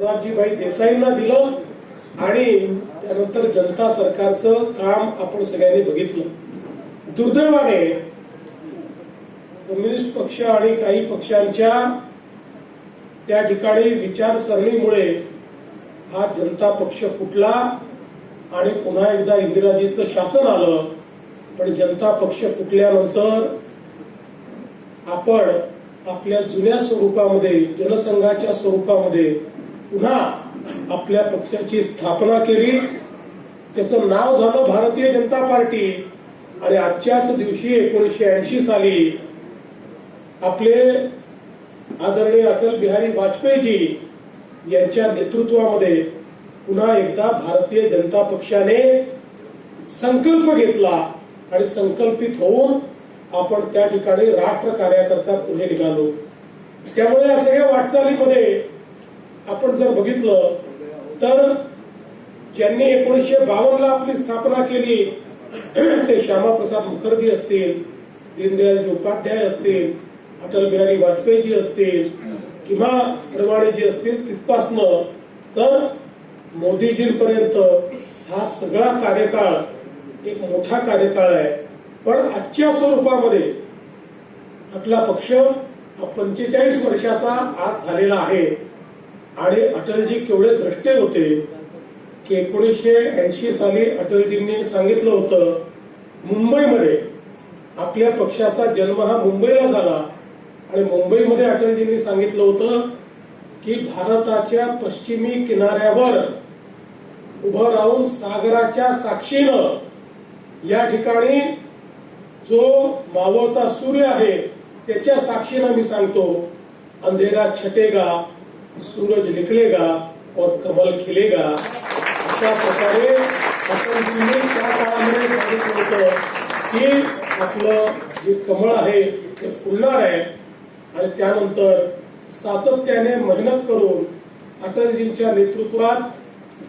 मोरारजीभाई देसाईंना दिलं आणि त्यानंतर जनता सरकारचं काम आपण सगळ्यांनी बघितलं. दुर्दैवाने कम्युनिस्ट पक्ष आणि काही पक्षांच्या त्या ठिकाणी विचारसरणीमुळे हा जनता पक्ष फुटला आणि पुन्हा एकदा इंदिराजींचं शासन आलं. पण जनता पक्ष फुटल्यानंतर आपण आपल्या जुन्या स्वरूपामध्ये जनसंघाच्या स्वरूपामध्ये पुन्हा आपल्या पक्षाची स्थापना केली. त्याचं नाव झालं भारतीय जनता पार्टी. आणि आजच्याच दिवशी 1980 साली आपले आदरणीय अटल बिहारी वाजपेयीजी यांच्या नेतृत्वामध्ये पुन्हा एकदा भारतीय जनता पक्षाने संकल्प घेतला आणि संकल्पित होऊन आपण त्या ठिकाणी राष्ट्र कार्याकरता पुढे निघालो. त्यामुळे या सगळ्या वाटचालीमध्ये आपण जर बघितलं तर ज्यांनी 1952 ला आपली स्थापना केली ते श्यामाप्रसाद मुखर्जी असतील, दीनदयालजी उपाध्याय असतील, अटल बिहारी वाजपेयीजी असतील किंवा रवाणेजी असतील, तिथपासनं तर मोदीजींपर्यंत हा सगळा कार्यकाळ एक मोठा कार्यकाळ आहे. पण आजच्या स्वरूपामध्ये आपला पक्ष 45 वर्षाचा आज झालेला आहे. आणि अटलजी केवढे द्रष्टे होते की 1980 साली अटलजींनी सांगितलं होतं, मुंबईमध्ये आपल्या पक्षाचा जन्म हा मुंबईला झाला आणि मुंबईमध्ये अटलजींनी सांगितलं होतं की भारताच्या पश्चिमी किनाऱ्यावर उभं राहून सागराच्या साक्षीनं या ठिकाणी जो मावळता सूर्य आहे त्याच्या साक्षीनं मी सांगतो, अंधेरा छटेगा, सूरज निकलेगा और कमल खिलेगा. अशा प्रकारे अटलजींनी त्या काळामध्ये सांगितलं होतं की आपलं जे कमळ आहे ते फुलणार आहे. आणि त्यानंतर सातत्याने मेहनत करून अटलजींच्या नेतृत्वात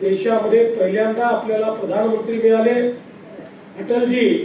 देशामध्ये पहिल्यांदा आपल्याला प्रधानमंत्री मिळाले. अटलजी